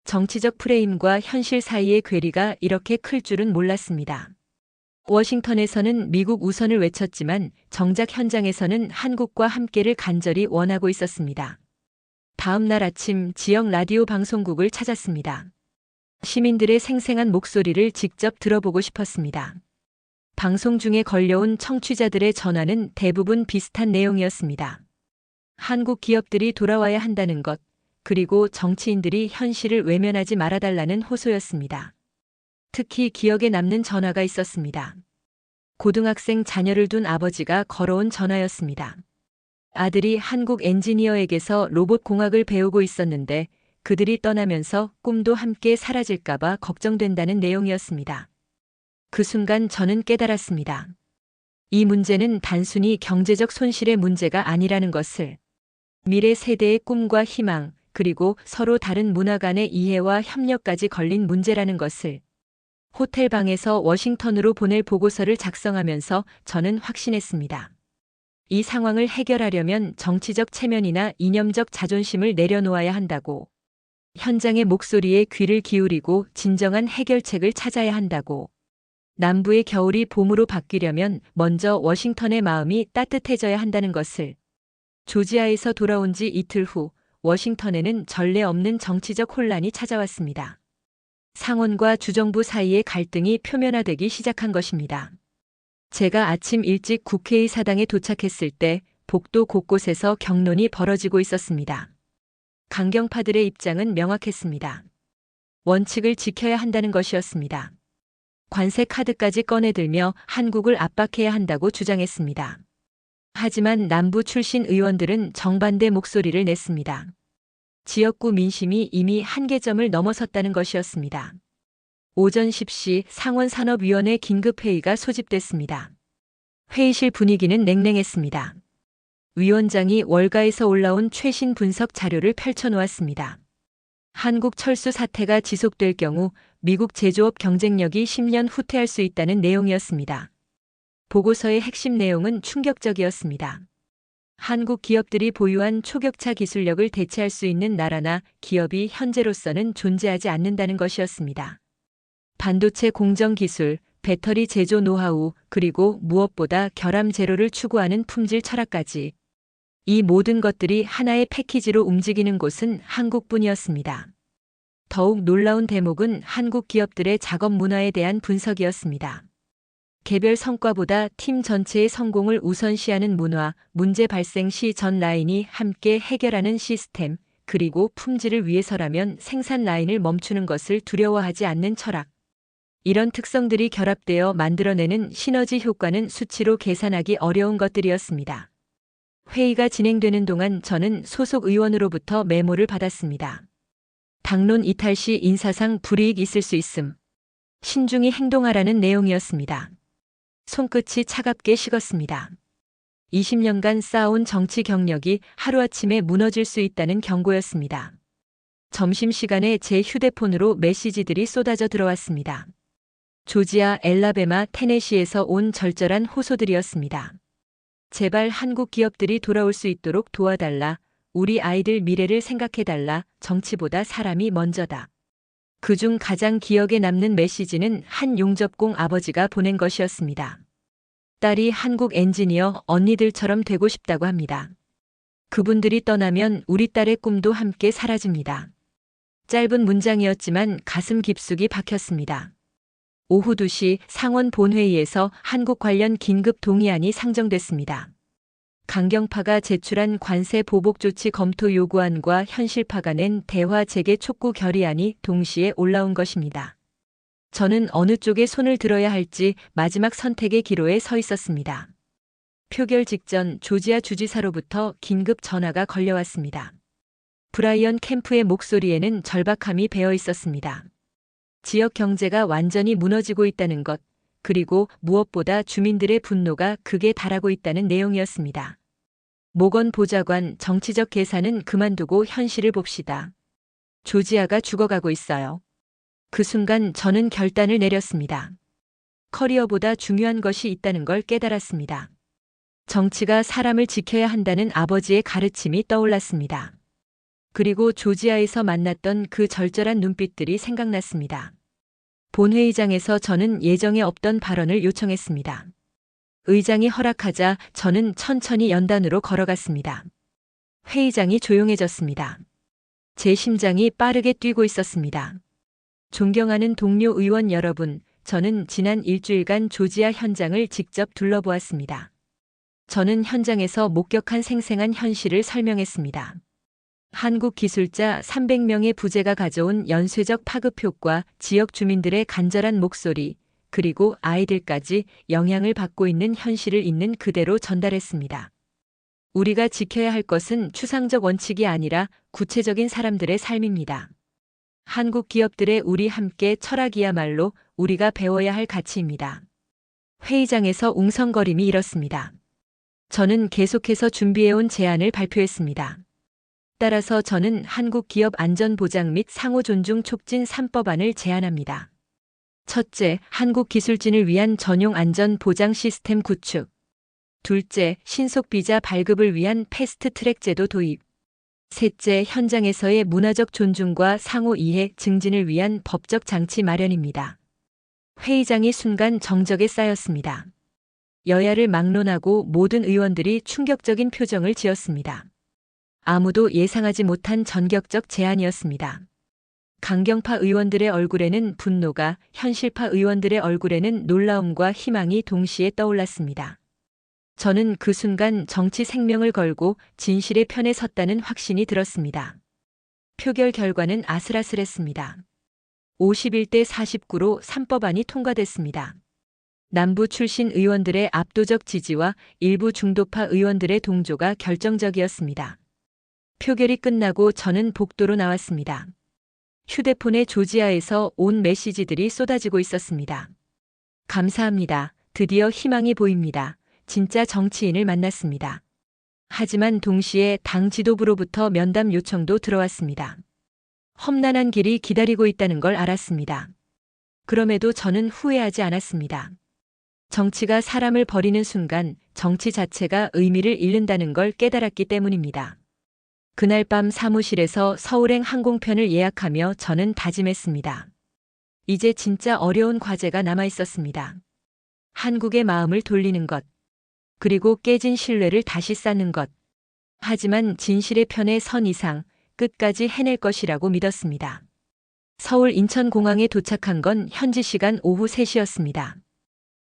S1: 정치적 프레임과 현실 사이의 괴리가 이렇게 클 줄은 몰랐습니다. 워싱턴에서는 미국 우선을 외쳤지만 정작 현장에서는 한국과 함께를 간절히 원하고 있었습니다. 다음 날 아침 지역 라디오 방송국을 찾았습니다. 시민들의 생생한 목소리를 직접 들어보고 싶었습니다. 방송 중에 걸려온 청취자들의 전화는 대부분 비슷한 내용이었습니다. 한국 기업들이 돌아와야 한다는 것, 그리고 정치인들이 현실을 외면하지 말아달라는 호소였습니다. 특히 기억에 남는 전화가 있었습니다. 고등학생 자녀를 둔 아버지가 걸어온 전화였습니다. 아들이 한국 엔지니어에게서 로봇 공학을 배우고 있었는데 그들이 떠나면서 꿈도 함께 사라질까봐 걱정된다는 내용이었습니다. 그 순간 저는 깨달았습니다. 이 문제는 단순히 경제적 손실의 문제가 아니라는 것을, 미래 세대의 꿈과 희망, 그리고 서로 다른 문화 간의 이해와 협력까지 걸린 문제라는 것을 호텔 방에서 워싱턴으로 보낼 보고서를 작성하면서 저는 확신했습니다. 이 상황을 해결하려면 정치적 체면이나 이념적 자존심을 내려놓아야 한다고. 현장의 목소리에 귀를 기울이고 진정한 해결책을 찾아야 한다고. 남부의 겨울이 봄으로 바뀌려면 먼저 워싱턴의 마음이 따뜻해져야 한다는 것을. 조지아에서 돌아온 지 이틀 후 워싱턴에는 전례 없는 정치적 혼란이 찾아왔습니다. 상원과 주정부 사이의 갈등이 표면화되기 시작한 것입니다. 제가 아침 일찍 국회의 사당에 도착했을 때 복도 곳곳에서 격론이 벌어지고 있었습니다. 강경파들의 입장은 명확했습니다. 원칙을 지켜야 한다는 것이었습니다. 관세 카드까지 꺼내들며 한국을 압박해야 한다고 주장했습니다. 하지만 남부 출신 의원들은 정반대 목소리를 냈습니다. 지역구 민심이 이미 한계점을 넘어섰다는 것이었습니다. 오전 10시 상원산업위원회 긴급회의가 소집됐습니다. 회의실 분위기는 냉랭했습니다. 위원장이 월가에서 올라온 최신 분석 자료를 펼쳐놓았습니다. 한국 철수 사태가 지속될 경우 미국 제조업 경쟁력이 10년 후퇴할 수 있다는 내용이었습니다. 보고서의 핵심 내용은 충격적이었습니다. 한국 기업들이 보유한 초격차 기술력을 대체할 수 있는 나라나 기업이 현재로서는 존재하지 않는다는 것이었습니다. 반도체 공정 기술, 배터리 제조 노하우, 그리고 무엇보다 결함 제로를 추구하는 품질 철학까지. 이 모든 것들이 하나의 패키지로 움직이는 곳은 한국뿐이었습니다. 더욱 놀라운 대목은 한국 기업들의 작업 문화에 대한 분석이었습니다. 개별 성과보다 팀 전체의 성공을 우선시하는 문화, 문제 발생 시 전 라인이 함께 해결하는 시스템, 그리고 품질을 위해서라면 생산 라인을 멈추는 것을 두려워하지 않는 철학. 이런 특성들이 결합되어 만들어내는 시너지 효과는 수치로 계산하기 어려운 것들이었습니다. 회의가 진행되는 동안 저는 소속 의원으로부터 메모를 받았습니다. 당론 이탈 시 인사상 불이익 있을 수 있음. 신중히 행동하라는 내용이었습니다. 손끝이 차갑게 식었습니다. 20년간 쌓아온 정치 경력이 하루아침에 무너질 수 있다는 경고였습니다. 점심시간에 제 휴대폰으로 메시지들이 쏟아져 들어왔습니다. 조지아, 엘라베마, 테네시에서 온 절절한 호소들이었습니다. 제발 한국 기업들이 돌아올 수 있도록 도와달라. 우리 아이들 미래를 생각해달라. 정치보다 사람이 먼저다. 그중 가장 기억에 남는 메시지는 한 용접공 아버지가 보낸 것이었습니다. 딸이 한국 엔지니어 언니들처럼 되고 싶다고 합니다. 그분들이 떠나면 우리 딸의 꿈도 함께 사라집니다. 짧은 문장이었지만 가슴 깊숙이 박혔습니다. 오후 2시 상원 본회의에서 한국 관련 긴급 동의안이 상정됐습니다. 강경파가 제출한 관세 보복 조치 검토 요구안과 현실파가 낸 대화 재개 촉구 결의안이 동시에 올라온 것입니다. 저는 어느 쪽에 손을 들어야 할지 마지막 선택의 기로에 서 있었습니다. 표결 직전 조지아 주지사로부터 긴급 전화가 걸려왔습니다. 브라이언 캠프의 목소리에는 절박함이 배어 있었습니다. 지역 경제가 완전히 무너지고 있다는 것, 그리고 무엇보다 주민들의 분노가 극에 달하고 있다는 내용이었습니다. 모건 보좌관, 정치적 계산은 그만두고 현실을 봅시다. 조지아가 죽어가고 있어요. 그 순간 저는 결단을 내렸습니다. 커리어보다 중요한 것이 있다는 걸 깨달았습니다. 정치가 사람을 지켜야 한다는 아버지의 가르침이 떠올랐습니다. 그리고 조지아에서 만났던 그 절절한 눈빛들이 생각났습니다. 본회의장에서 저는 예정에 없던 발언을 요청했습니다. 의장이 허락하자 저는 천천히 연단으로 걸어갔습니다. 회의장이 조용해졌습니다. 제 심장이 빠르게 뛰고 있었습니다. 존경하는 동료 의원 여러분, 저는 지난 일주일간 조지아 현장을 직접 둘러보았습니다. 저는 현장에서 목격한 생생한 현실을 설명했습니다. 한국 기술자 300명의 부재가 가져온 연쇄적 파급 효과, 지역 주민들의 간절한 목소리, 그리고 아이들까지 영향을 받고 있는 현실을 있는 그대로 전달했습니다. 우리가 지켜야 할 것은 추상적 원칙이 아니라 구체적인 사람들의 삶입니다. 한국 기업들의 우리 함께 철학이야말로 우리가 배워야 할 가치입니다. 회의장에서 웅성거림이 일었습니다. 저는 계속해서 준비해온 제안을 발표했습니다. 따라서 저는 한국 기업 안전보장 및 상호 존중 촉진 3법안을 제안합니다. 첫째, 한국 기술진을 위한 전용 안전 보장 시스템 구축. 둘째, 신속 비자 발급을 위한 패스트 트랙 제도 도입. 셋째, 현장에서의 문화적 존중과 상호 이해 증진을 위한 법적 장치 마련입니다. 회의장이 순간 정적에 쌓였습니다. 여야를 막론하고 모든 의원들이 충격적인 표정을 지었습니다. 아무도 예상하지 못한 전격적 제안이었습니다. 강경파 의원들의 얼굴에는 분노가, 현실파 의원들의 얼굴에는 놀라움과 희망이 동시에 떠올랐습니다. 저는 그 순간 정치 생명을 걸고 진실의 편에 섰다는 확신이 들었습니다. 표결 결과는 아슬아슬했습니다. 51대 49로 3법안이 통과됐습니다. 남부 출신 의원들의 압도적 지지와 일부 중도파 의원들의 동조가 결정적이었습니다. 표결이 끝나고 저는 복도로 나왔습니다. 휴대폰의 조지아에서 온 메시지들이 쏟아지고 있었습니다. 감사합니다. 드디어 희망이 보입니다. 진짜 정치인을 만났습니다. 하지만 동시에 당 지도부로부터 면담 요청도 들어왔습니다. 험난한 길이 기다리고 있다는 걸 알았습니다. 그럼에도 저는 후회하지 않았습니다. 정치가 사람을 버리는 순간 정치 자체가 의미를 잃는다는 걸 깨달았기 때문입니다. 그날 밤 사무실에서 서울행 항공편을 예약하며 저는 다짐했습니다. 이제 진짜 어려운 과제가 남아 있었습니다. 한국의 마음을 돌리는 것, 그리고 깨진 신뢰를 다시 쌓는 것. 하지만 진실의 편에 선 이상 끝까지 해낼 것이라고 믿었습니다. 서울 인천공항에 도착한 건 현지 시간 오후 3시였습니다.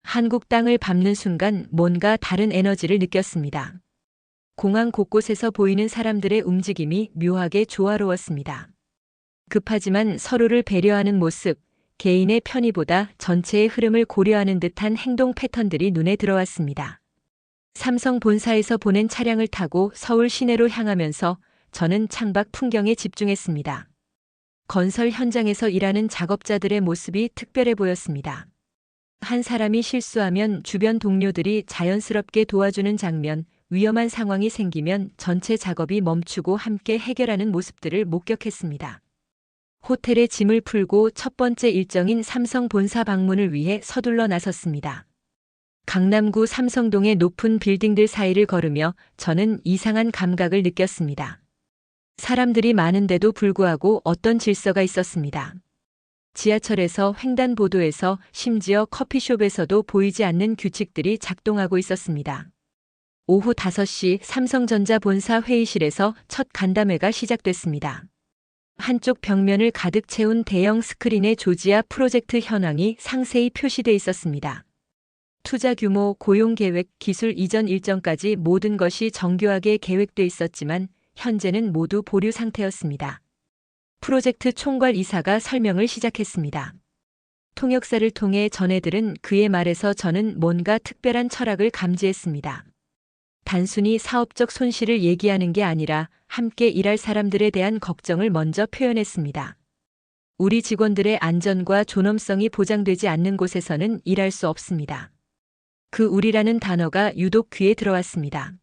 S1: 한국 땅을 밟는 순간 뭔가 다른 에너지를 느꼈습니다. 공항 곳곳에서 보이는 사람들의 움직임이 묘하게 조화로웠습니다. 급하지만 서로를 배려하는 모습, 개인의 편의보다 전체의 흐름을 고려하는 듯한 행동 패턴들이 눈에 들어왔습니다. 삼성 본사에서 보낸 차량을 타고 서울 시내로 향하면서 저는 창밖 풍경에 집중했습니다. 건설 현장에서 일하는 작업자들의 모습이 특별해 보였습니다. 한 사람이 실수하면 주변 동료들이 자연스럽게 도와주는 장면, 위험한 상황이 생기면 전체 작업이 멈추고 함께 해결하는 모습들을 목격했습니다. 호텔에 짐을 풀고 첫 번째 일정인 삼성 본사 방문을 위해 서둘러 나섰습니다. 강남구 삼성동의 높은 빌딩들 사이를 걸으며 저는 이상한 감각을 느꼈습니다. 사람들이 많은데도 불구하고 어떤 질서가 있었습니다. 지하철에서 횡단보도에서 심지어 커피숍에서도 보이지 않는 규칙들이 작동하고 있었습니다. 오후 5시 삼성전자 본사 회의실에서 첫 간담회가 시작됐습니다. 한쪽 벽면을 가득 채운 대형 스크린에 조지아 프로젝트 현황이 상세히 표시돼 있었습니다. 투자 규모, 고용 계획, 기술 이전 일정까지 모든 것이 정교하게 계획돼 있었지만 현재는 모두 보류 상태였습니다. 프로젝트 총괄 이사가 설명을 시작했습니다. 통역사를 통해 전해들은 그의 말에서 저는 뭔가 특별한 철학을 감지했습니다. 단순히 사업적 손실을 얘기하는 게 아니라 함께 일할 사람들에 대한 걱정을 먼저 표현했습니다. 우리 직원들의 안전과 존엄성이 보장되지 않는 곳에서는 일할 수 없습니다. 그 우리라는 단어가 유독 귀에 들어왔습니다.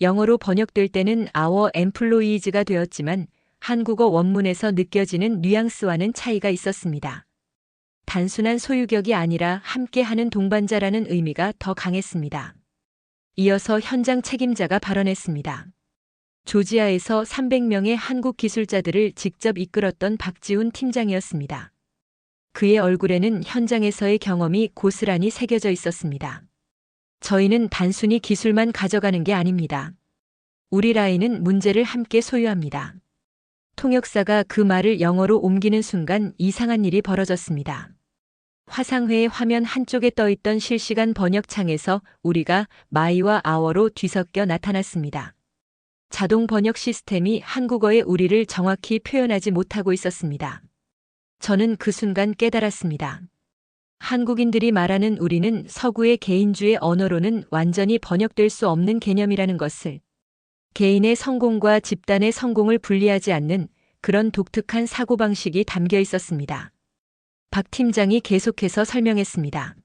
S1: 영어로 번역될 때는 our employees가 되었지만 한국어 원문에서 느껴지는 뉘앙스와는 차이가 있었습니다. 단순한 소유격이 아니라 함께하는 동반자라는 의미가 더 강했습니다. 이어서 현장 책임자가 발언했습니다. 조지아에서 300명의 한국 기술자들을 직접 이끌었던 박지훈 팀장이었습니다. 그의 얼굴에는 현장에서의 경험이 고스란히 새겨져 있었습니다. 저희는 단순히 기술만 가져가는 게 아닙니다. 우리 라인은 문제를 함께 소유합니다. 통역사가 그 말을 영어로 옮기는 순간 이상한 일이 벌어졌습니다. 화상회의 화면 한쪽에 떠있던 실시간 번역창에서 우리가 마이와 아워로 뒤섞여 나타났습니다. 자동 번역 시스템이 한국어의 우리를 정확히 표현하지 못하고 있었습니다. 저는 그 순간 깨달았습니다. 한국인들이 말하는 우리는 서구의 개인주의 언어로는 완전히 번역될 수 없는 개념이라는 것을, 개인의 성공과 집단의 성공을 분리하지 않는 그런 독특한 사고방식이 담겨 있었습니다. 박 팀장이 계속해서 설명했습니다.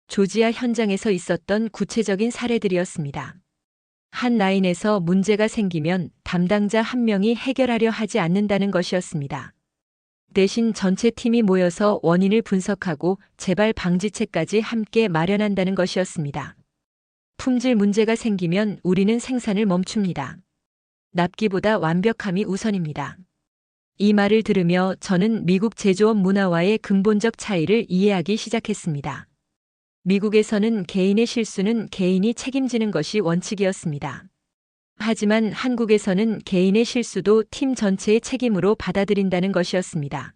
S1: 조지아 현장에서 있었던 구체적인 사례들이었습니다. 한 라인에서 문제가 생기면 담당자 한 명이 해결하려 하지 않는다는 것이었습니다. 대신 전체 팀이 모여서 원인을 분석하고 재발 방지책까지 함께 마련한다는 것이었습니다. 품질 문제가 생기면 우리는 생산을 멈춥니다. 납기보다 완벽함이 우선입니다. 이 말을 들으며 저는 미국 제조업 문화와의 근본적 차이를 이해하기 시작했습니다. 미국에서는 개인의 실수는 개인이 책임지는 것이 원칙이었습니다. 하지만 한국에서는 개인의 실수도 팀 전체의 책임으로 받아들인다는 것이었습니다.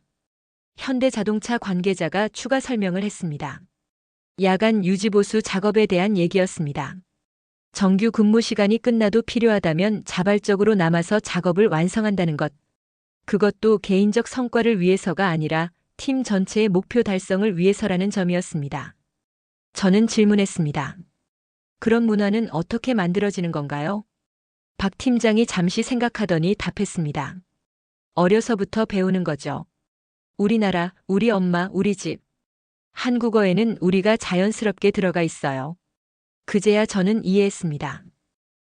S1: 현대자동차 관계자가 추가 설명을 했습니다. 야간 유지보수 작업에 대한 얘기였습니다. 정규 근무 시간이 끝나도 필요하다면 자발적으로 남아서 작업을 완성한다는 것. 그것도 개인적 성과를 위해서가 아니라 팀 전체의 목표 달성을 위해서라는 점이었습니다. 저는 질문했습니다. 그런 문화는 어떻게 만들어지는 건가요? 박 팀장이 잠시 생각하더니 답했습니다. 어려서부터 배우는 거죠. 우리나라, 우리 엄마, 우리 집. 한국어에는 우리가 자연스럽게 들어가 있어요. 그제야 저는 이해했습니다.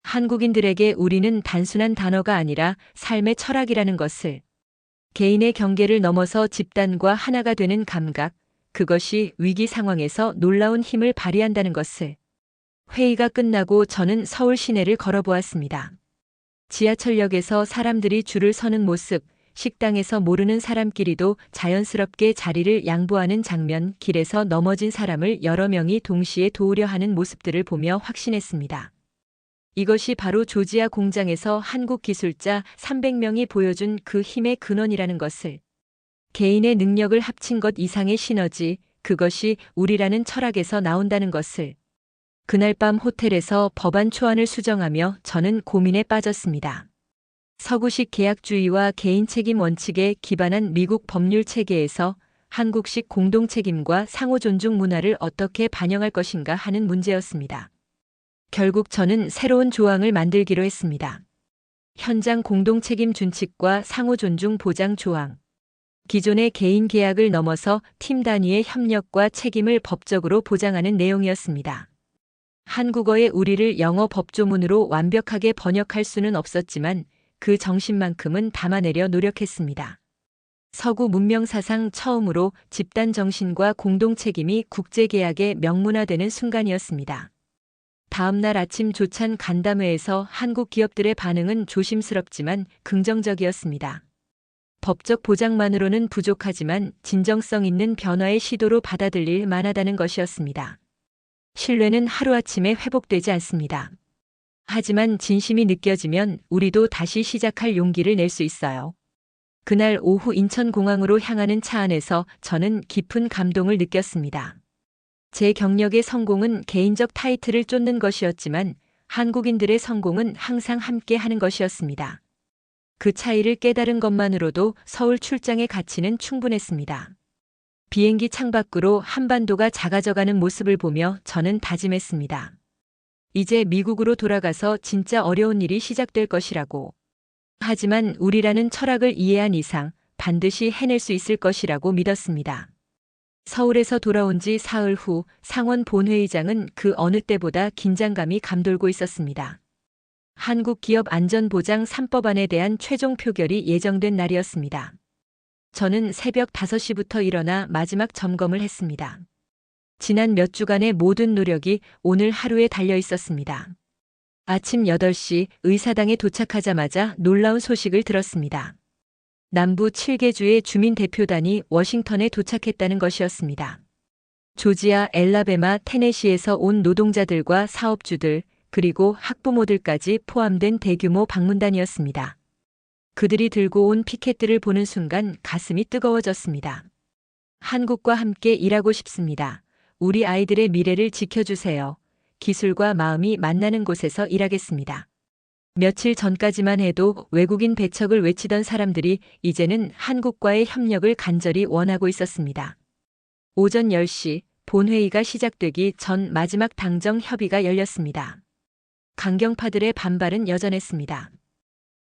S1: 한국인들에게 우리는 단순한 단어가 아니라 삶의 철학이라는 것을, 개인의 경계를 넘어서 집단과 하나가 되는 감각, 그것이 위기 상황에서 놀라운 힘을 발휘한다는 것을. 회의가 끝나고 저는 서울 시내를 걸어보았습니다. 지하철역에서 사람들이 줄을 서는 모습, 식당에서 모르는 사람끼리도 자연스럽게 자리를 양보하는 장면, 길에서 넘어진 사람을 여러 명이 동시에 도우려 하는 모습들을 보며 확신했습니다. 이것이 바로 조지아 공장에서 한국 기술자 300명이 보여준 그 힘의 근원이라는 것을. 개인의 능력을 합친 것 이상의 시너지, 그것이 우리라는 철학에서 나온다는 것을. 그날 밤 호텔에서 법안 초안을 수정하며 저는 고민에 빠졌습니다. 서구식 계약주의와 개인 책임 원칙에 기반한 미국 법률 체계에서 한국식 공동 책임과 상호 존중 문화를 어떻게 반영할 것인가 하는 문제였습니다. 결국 저는 새로운 조항을 만들기로 했습니다. 현장 공동 책임 준칙과 상호 존중 보장 조항. 기존의 개인 계약을 넘어서 팀 단위의 협력과 책임을 법적으로 보장하는 내용이었습니다. 한국어의 우리를 영어 법조문으로 완벽하게 번역할 수는 없었지만 그 정신만큼은 담아내려 노력했습니다. 서구 문명사상 처음으로 집단 정신과 공동 책임이 국제계약의 명문화되는 순간이었습니다. 다음 날 아침 조찬 간담회에서 한국 기업들의 반응은 조심스럽지만 긍정적이었습니다. 법적 보장만으로는 부족하지만 진정성 있는 변화의 시도로 받아들일 만하다는 것이었습니다. 신뢰는 하루아침에 회복되지 않습니다. 하지만 진심이 느껴지면 우리도 다시 시작할 용기를 낼 수 있어요. 그날 오후 인천공항으로 향하는 차 안에서 저는 깊은 감동을 느꼈습니다. 제 경력의 성공은 개인적 타이틀을 쫓는 것이었지만 한국인들의 성공은 항상 함께 하는 것이었습니다. 그 차이를 깨달은 것만으로도 서울 출장의 가치는 충분했습니다. 비행기 창밖으로 한반도가 작아져가는 모습을 보며 저는 다짐했습니다. 이제 미국으로 돌아가서 진짜 어려운 일이 시작될 것이라고. 하지만 우리라는 철학을 이해한 이상 반드시 해낼 수 있을 것이라고 믿었습니다. 서울에서 돌아온 지 사흘 후 상원 본회의장은 그 어느 때보다 긴장감이 감돌고 있었습니다. 한국 기업 안전보장 3법안에 대한 최종 표결이 예정된 날이었습니다. 저는 새벽 5시부터 일어나 마지막 점검을 했습니다. 지난 몇 주간의 모든 노력이 오늘 하루에 달려 있었습니다. 아침 8시 의사당에 도착하자마자 놀라운 소식을 들었습니다. 남부 7개주의 주민 대표단이 워싱턴에 도착했다는 것이었습니다. 조지아, 엘라베마, 테네시에서 온 노동자들과 사업주들, 그리고 학부모들까지 포함된 대규모 방문단이었습니다. 그들이 들고 온 피켓들을 보는 순간 가슴이 뜨거워졌습니다. 한국과 함께 일하고 싶습니다. 우리 아이들의 미래를 지켜주세요. 기술과 마음이 만나는 곳에서 일하겠습니다. 며칠 전까지만 해도 외국인 배척을 외치던 사람들이 이제는 한국과의 협력을 간절히 원하고 있었습니다. 오전 10시 본회의가 시작되기 전 마지막 당정 협의가 열렸습니다. 강경파들의 반발은 여전했습니다.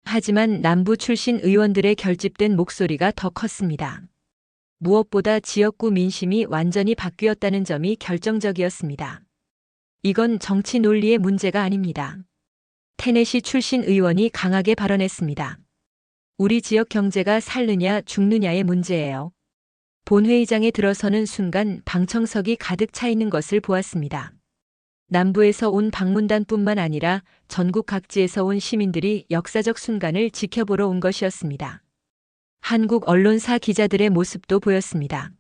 S1: 하지만 남부 출신 의원들의 결집된 목소리가 더 컸습니다. 무엇보다 지역구 민심이 완전히 바뀌었다는 점이 결정적이었습니다. 이건 정치 논리의 문제가 아닙니다. 테네시 출신 의원이 강하게 발언했습니다. 우리 지역 경제가 살느냐 죽느냐의 문제예요. 본회의장에 들어서는 순간 방청석이 가득 차 있는 것을 보았습니다. 남부에서 온 방문단뿐만 아니라 전국 각지에서 온 시민들이 역사적 순간을 지켜보러 온 것이었습니다. 한국 언론사 기자들의 모습도 보였습니다.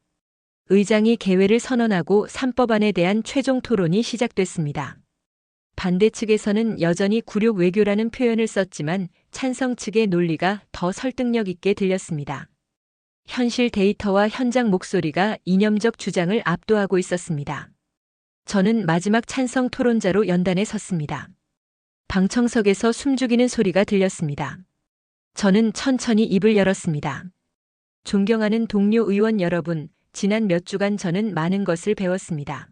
S1: 의장이 개회를 선언하고 3법안에 대한 최종 토론이 시작됐습니다. 반대 측에서는 여전히 굴욕 외교라는 표현을 썼지만 찬성 측의 논리가 더 설득력 있게 들렸습니다. 현실 데이터와 현장 목소리가 이념적 주장을 압도하고 있었습니다. 저는 마지막 찬성 토론자로 연단에 섰습니다. 방청석에서 숨죽이는 소리가 들렸습니다. 저는 천천히 입을 열었습니다. 존경하는 동료 의원 여러분, 지난 몇 주간 저는 많은 것을 배웠습니다.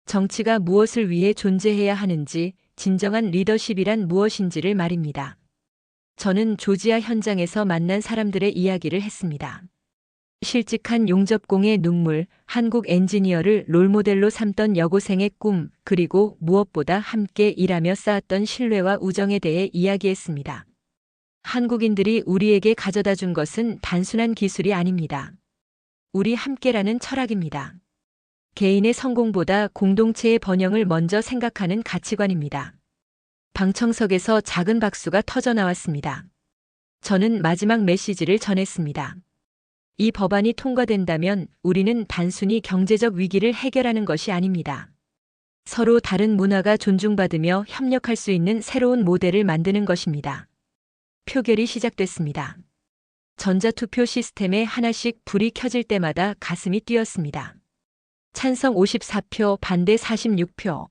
S1: 정치가 무엇을 위해 존재해야 하는지, 진정한 리더십이란 무엇인지를 말입니다. 저는 조지아 현장에서 만난 사람들의 이야기를 했습니다. 실직한 용접공의 눈물, 한국 엔지니어를 롤모델로 삼던 여고생의 꿈, 그리고 무엇보다 함께 일하며 쌓았던 신뢰와 우정에 대해 이야기했습니다. 한국인들이 우리에게 가져다 준 것은 단순한 기술이 아닙니다. 우리 함께라는 철학입니다. 개인의 성공보다 공동체의 번영을 먼저 생각하는 가치관입니다. 방청석에서 작은 박수가 터져 나왔습니다. 저는 마지막 메시지를 전했습니다. 이 법안이 통과된다면 우리는 단순히 경제적 위기를 해결하는 것이 아닙니다. 서로 다른 문화가 존중받으며 협력할 수 있는 새로운 모델을 만드는 것입니다. 표결이 시작됐습니다. 전자투표 시스템에 하나씩 불이 켜질 때마다 가슴이 뛰었습니다. 찬성 54표, 반대 46표.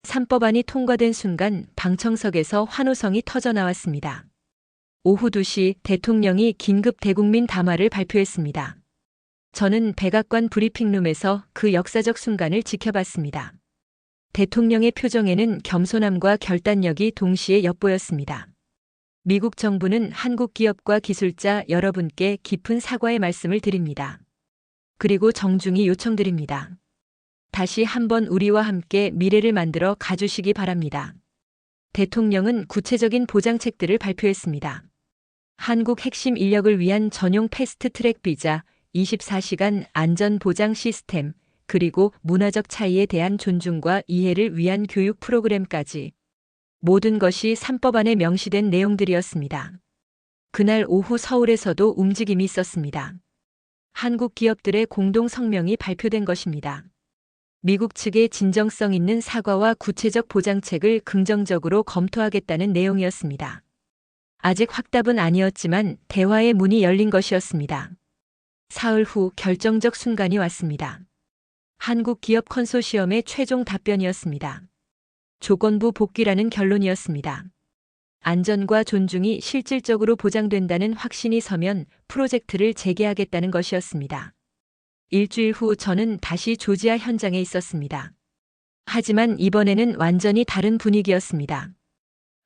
S1: 3법안이 통과된 순간 방청석에서 환호성이 터져 나왔습니다. 오후 2시 대통령이 긴급 대국민 담화를 발표했습니다. 저는 백악관 브리핑룸에서 그 역사적 순간을 지켜봤습니다. 대통령의 표정에는 겸손함과 결단력이 동시에 엿보였습니다. 미국 정부는 한국 기업과 기술자 여러분께 깊은 사과의 말씀을 드립니다. 그리고 정중히 요청드립니다. 다시 한번 우리와 함께 미래를 만들어 가주시기 바랍니다. 대통령은 구체적인 보장책들을 발표했습니다. 한국 핵심 인력을 위한 전용 패스트트랙 비자, 24시간 안전보장 시스템, 그리고 문화적 차이에 대한 존중과 이해를 위한 교육 프로그램까지 모든 것이 3법안에 명시된 내용들이었습니다. 그날 오후 서울에서도 움직임이 있었습니다. 한국 기업들의 공동 성명이 발표된 것입니다. 미국 측의 진정성 있는 사과와 구체적 보장책을 긍정적으로 검토하겠다는 내용이었습니다. 아직 확답은 아니었지만 대화의 문이 열린 것이었습니다. 사흘 후 결정적 순간이 왔습니다. 한국 기업 컨소시엄의 최종 답변이었습니다. 조건부 복귀라는 결론이었습니다. 안전과 존중이 실질적으로 보장된다는 확신이 서면 프로젝트를 재개하겠다는 것이었습니다. 일주일 후 저는 다시 조지아 현장에 있었습니다. 하지만 이번에는 완전히 다른 분위기였습니다.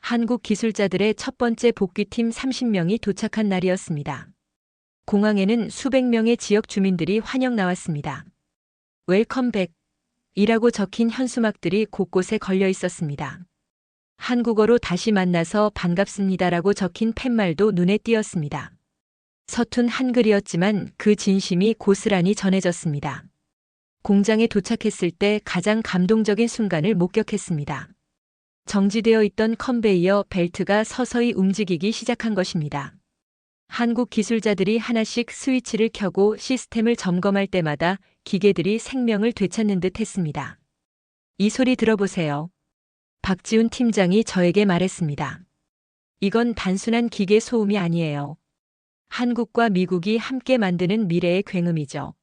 S1: 한국 기술자들의 첫 번째 복귀팀 30명이 도착한 날이었습니다. 공항에는 수백 명의 지역 주민들이 환영 나왔습니다. 웰컴백 이라고 적힌 현수막들이 곳곳에 걸려 있었습니다. 한국어로 다시 만나서 반갑습니다라고 적힌 팻말도 눈에 띄었습니다. 서툰 한글이었지만 그 진심이 고스란히 전해졌습니다. 공장에 도착했을 때 가장 감동적인 순간을 목격했습니다. 정지되어 있던 컨베이어 벨트가 서서히 움직이기 시작한 것입니다. 한국 기술자들이 하나씩 스위치를 켜고 시스템을 점검할 때마다 기계들이 생명을 되찾는 듯 했습니다. 이 소리 들어보세요. 박지훈 팀장이 저에게 말했습니다. 이건 단순한 기계 소음이 아니에요. 한국과 미국이 함께 만드는 미래의 굉음이죠.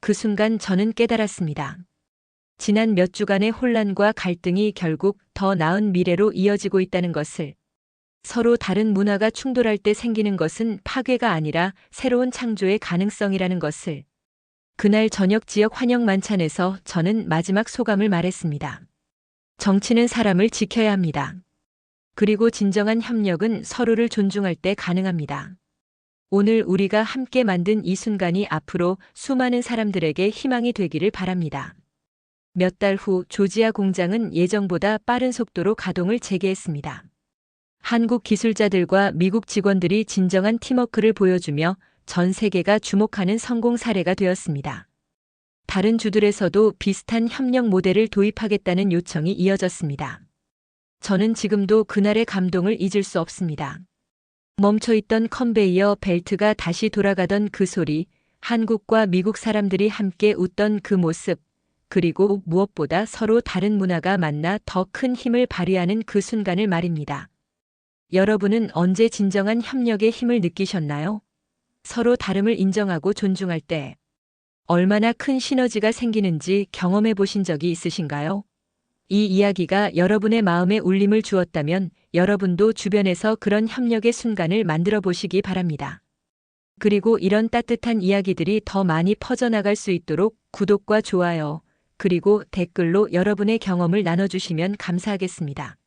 S1: 그 순간 저는 깨달았습니다. 지난 몇 주간의 혼란과 갈등이 결국 더 나은 미래로 이어지고 있다는 것을. 서로 다른 문화가 충돌할 때 생기는 것은 파괴가 아니라 새로운 창조의 가능성이라는 것을. 그날 저녁 지역 환영 만찬에서 저는 마지막 소감을 말했습니다. 정치는 사람을 지켜야 합니다. 그리고 진정한 협력은 서로를 존중할 때 가능합니다. 오늘 우리가 함께 만든 이 순간이 앞으로 수많은 사람들에게 희망이 되기를 바랍니다. 몇 달 후 조지아 공장은 예정보다 빠른 속도로 가동을 재개했습니다. 한국 기술자들과 미국 직원들이 진정한 팀워크를 보여주며 전 세계가 주목하는 성공 사례가 되었습니다. 다른 주들에서도 비슷한 협력 모델을 도입하겠다는 요청이 이어졌습니다. 저는 지금도 그날의 감동을 잊을 수 없습니다. 멈춰있던 컨베이어 벨트가 다시 돌아가던 그 소리, 한국과 미국 사람들이 함께 웃던 그 모습, 그리고 무엇보다 서로 다른 문화가 만나 더 큰 힘을 발휘하는 그 순간을 말입니다. 여러분은 언제 진정한 협력의 힘을 느끼셨나요? 서로 다름을 인정하고 존중할 때 얼마나 큰 시너지가 생기는지 경험해 보신 적이 있으신가요? 이 이야기가 여러분의 마음에 울림을 주었다면 여러분도 주변에서 그런 협력의 순간을 만들어 보시기 바랍니다. 그리고 이런 따뜻한 이야기들이 더 많이 퍼져나갈 수 있도록 구독과 좋아요, 그리고 댓글로 여러분의 경험을 나눠주시면 감사하겠습니다.